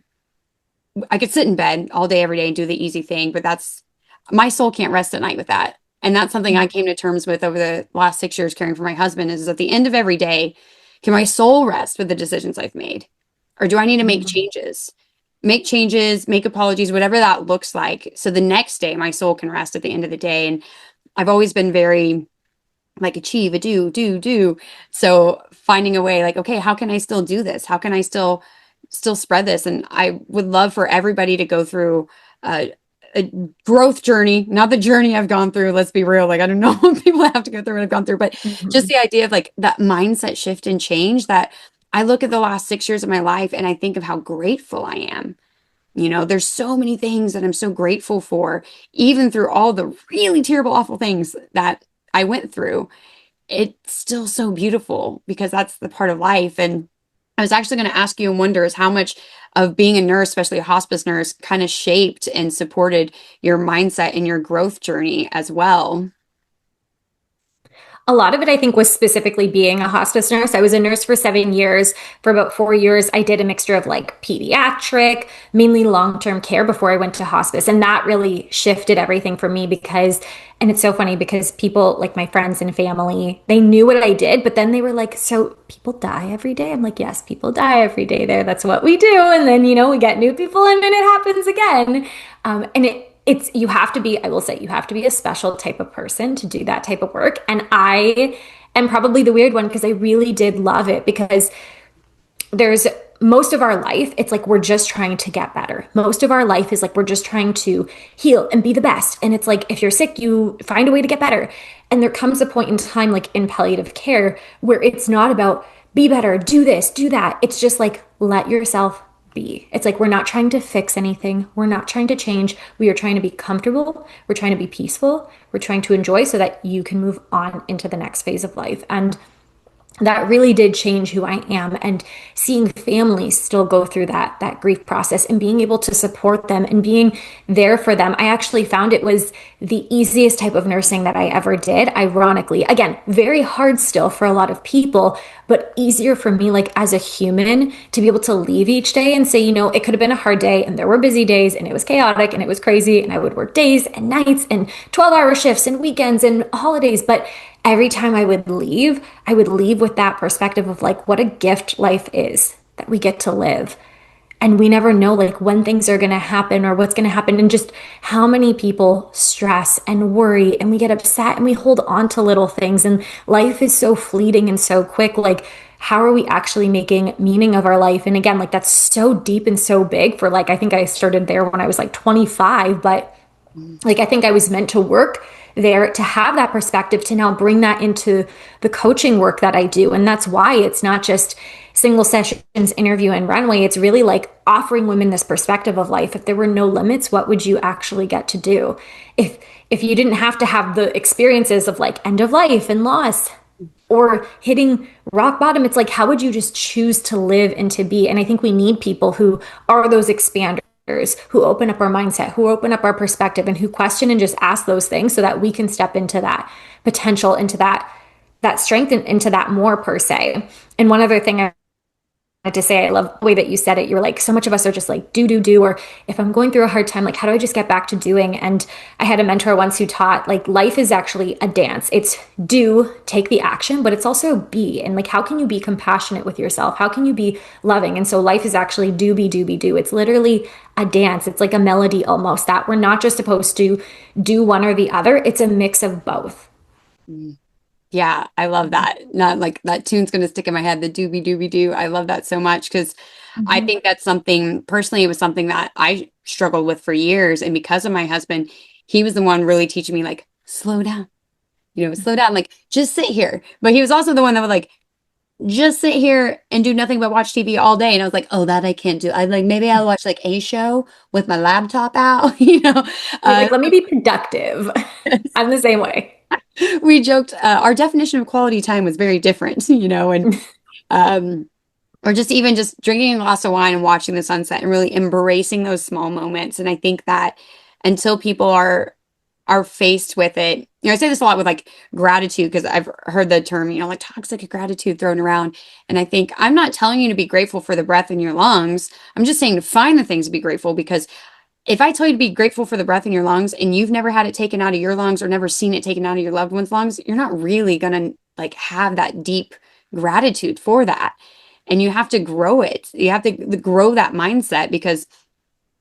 I could sit in bed all day, every day and do the easy thing, but that's my soul can't rest at night with that. And that's something I came to terms with over the last 6 years caring for my husband is at the end of every day, can my soul rest with the decisions I've made? Or do I need to make Mhm. changes? Make changes, make apologies, whatever that looks like. So the next day, my soul can rest at the end of the day. And I've always been very like achieve, a do. So finding a way like, okay, how can I still do this? How can I still spread this? And I would love for everybody to go through a growth journey, not the journey I've gone through. Let's be real. Like, I don't know what people have to go through what I've gone through, but just Mhm. the idea of like that mindset shift and change that I look at the last 6 years of my life and I think of how grateful I am. There's so many things that I'm so grateful for, even through all the really terrible, awful things that I went through. It's still so beautiful because that's the part of life. And I was actually going to ask you and wonder is how much of being a nurse, especially a hospice nurse, kind of shaped and supported your mindset and your growth journey as well. A lot of it, I think, was specifically being a hospice nurse. I was a nurse for 7 years. For about 4 years, I did a mixture of like pediatric, mainly long term care before I went to hospice. And that really shifted everything for me because, and it's so funny because people like my friends and family, they knew what I did, but then they were like, so people die every day? I'm like, yes, people die every day there. That's what we do. And then, we get new people and then it happens again. It's you have to be, I will say, you have to be a special type of person to do that type of work. And I am probably the weird one because I really did love it because there's most of our life, it's like we're just trying to get better. Most of our life is like we're just trying to heal and be the best. And it's like if you're sick, you find a way to get better. And there comes a point in time, like in palliative care, where it's not about be better, do this, do that. It's just like let yourself be. It's like we're not trying to fix anything. We're not trying to change. We are trying to be comfortable. We're trying to be peaceful. We're trying to enjoy so that you can move on into the next phase of life. And that really did change who I am, and seeing families still go through that grief process and being able to support them and being there for them. I actually found it was the easiest type of nursing that I ever did. Ironically, again, very hard still for a lot of people, but easier for me, like as a human, to be able to leave each day and say, it could have been a hard day and there were busy days and it was chaotic and it was crazy and I would work days and nights and 12-hour shifts and weekends and holidays, but every time I would leave with that perspective of like what a gift life is that we get to live. And we never know like when things are going to happen or what's going to happen, and just how many people stress and worry and we get upset and we hold on to little things, and life is so fleeting and so quick. Like, how are we actually making meaning of our life? And again, like that's so deep and so big for like, I think I started there when I was like 25, but like I think I was meant to work there to have that perspective to now bring that into the coaching work that I do. And that's why it's not just single sessions, interview, and runway. It's really like offering women this perspective of life. If there were no limits, what would you actually get to do? If you didn't have to have the experiences of like end of life and loss or hitting rock bottom, it's like, how would you just choose to live and to be? And I think we need people who are those expanders, who open up our mindset, who open up our perspective, and who question and just ask those things so that we can step into that potential, into that strength, and into that more per se. And one other thing I had to say, I love the way that you said it. You were like, so much of us are just like do, or if I'm going through a hard time, like how do I just get back to doing? And I had a mentor once who taught like life is actually a dance. It's do, take the action, but it's also be. And like, how can you be compassionate with yourself? How can you be loving? And so life is actually do, be, do, be, do. It's literally a dance. It's like a melody almost, that we're not just supposed to do one or the other. It's a mix of both. Yeah, I love that. Not like that tune's going to stick in my head, the doobie doobie doo. I love that so much because I Mhm. think that's something, personally, it was something that I struggled with for years. And because of my husband, he was the one really teaching me, like, slow down, slow down, like, just sit here. But he was also the one that would, like, just sit here and do nothing but watch TV all day. And I was like, oh, that I can't do. I like, maybe I'll watch like a show with my laptop out, You're like, let me be productive. I'm the same way. we joked our definition of quality time was very different, and um, or just even just drinking a glass of wine and watching the sunset and really embracing those small moments. And I think that until people are faced with it, I say this a lot with like gratitude because I've heard the term, like toxic gratitude thrown around. And I think I'm not telling you to be grateful for the breath in your lungs. I'm just saying to find the things to be grateful, because if I tell you to be grateful for the breath in your lungs and you've never had it taken out of your lungs or never seen it taken out of your loved one's lungs, you're not really gonna like have that deep gratitude for that. And you have to grow it. You have to grow that mindset because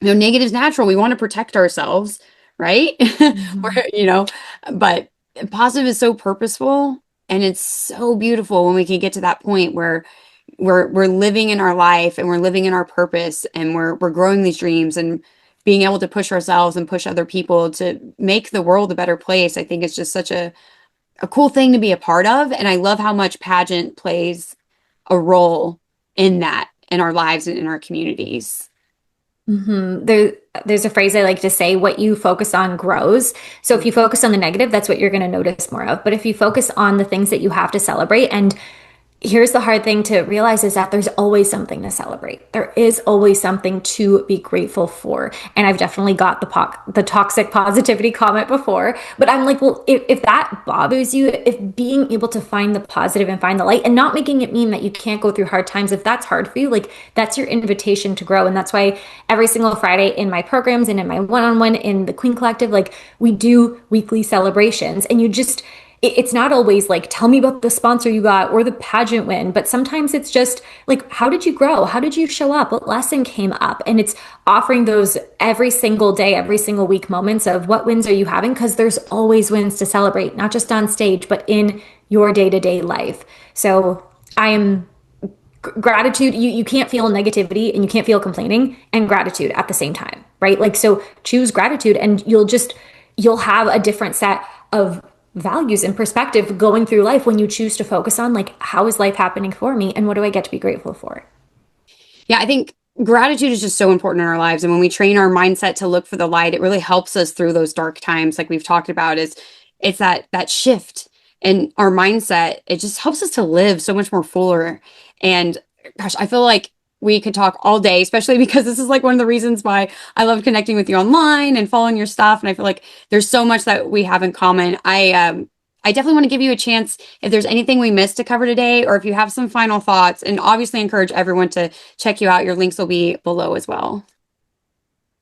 negative is natural. We want to protect ourselves, right? Mhm. But positive is so purposeful, and it's so beautiful when we can get to that point where we're living in our life and we're living in our purpose and we're growing these dreams and being able to push ourselves and push other people to make the world a better place. I think it's just such a cool thing to be a part of. And I love how much pageant plays a role in that in our lives and in our communities. There's a phrase I like to say, what you focus on grows. So if you focus on the negative, that's what you're going to notice more of. But if you focus on the things that you have to celebrate, and Here's the hard thing to realize is that there's always something to celebrate. There is always something to be grateful for. And I've definitely got the toxic positivity comment before, but I'm like, well, if that bothers you, if being able to find the positive and find the light and not making it mean that you can't go through hard times, if that's hard for you, like that's your invitation to grow. And that's why every single Friday in my programs and in my one-on-one in the Queen Collective, like we do weekly celebrations and it's not always like, tell me about the sponsor you got or the pageant win, but sometimes it's just like, how did you grow? How did you show up? What lesson came up? And it's offering those every single day, every single week moments of what wins are you having? Because there's always wins to celebrate, not just on stage, but in your day-to-day life. So I am gratitude. You can't feel negativity and you can't feel complaining and gratitude at the same time, right? Like, so choose gratitude and you'll have a different set of values and perspective going through life when you choose to focus on like, how is life happening for me and what do I get to be grateful for? Yeah, I think gratitude is just so important in our lives. And when we train our mindset to look for the light, it really helps us through those dark times, like we've talked about, is it's that shift in our mindset. It just helps us to live so much more fuller. And gosh, I feel like we could talk all day, especially because this is like one of the reasons why I love connecting with you online and following your stuff. And I feel like there's so much that we have in common. I definitely want to give you a chance if there's anything we missed to cover today, or if you have some final thoughts, and obviously encourage everyone to check you out. Your links will be below as well.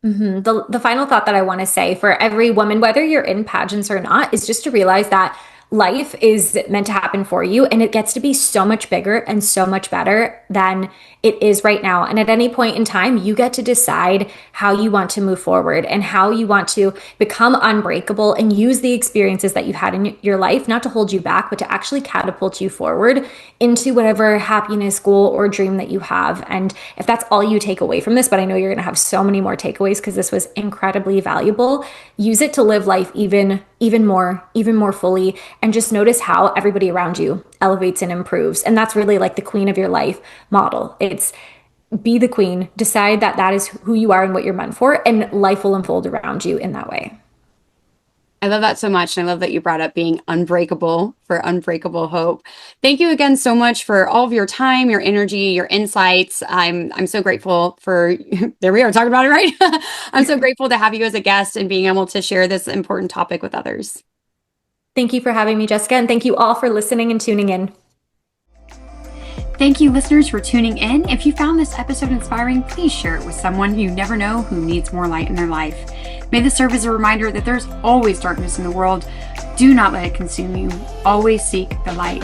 The final thought that I want to say for every woman, whether you're in pageants or not, is just to realize that life is meant to happen for you and it gets to be so much bigger and so much better than it is right now. And at any point in time, you get to decide how you want to move forward and how you want to become unbreakable and use the experiences that you've had in your life, not to hold you back, but to actually catapult you forward into whatever happiness, goal, or dream that you have. And if that's all you take away from this, but I know you're going to have so many more takeaways because this was incredibly valuable, use it to live life even more fully, and just notice how everybody around you elevates and improves. And that's really like the queen of your life model. It's be the queen, decide that that is who you are and what you're meant for, and life will unfold around you in that way. I love that so much. And I love that you brought up being unbreakable for Unbreakable Hope. Thank you again so much for all of your time, your energy, your insights. I'm so grateful for there we are talking about it, right? I'm so grateful to have you as a guest and being able to share this important topic with others. Thank you for having me, Jessica, and thank you all for listening and tuning in. Thank you, listeners, for tuning in. If you found this episode inspiring, please share it with someone you never know who needs more light in their life. May this serve as a reminder that there's always darkness in the world. Do not let it consume you. Always seek the light.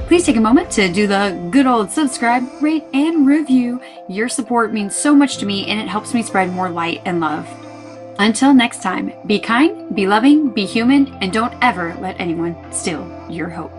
Please take a moment to do the good old subscribe, rate, and review. Your support means so much to me, and it helps me spread more light and love. Until next time, be kind, be loving, be human, and don't ever let anyone steal your hope.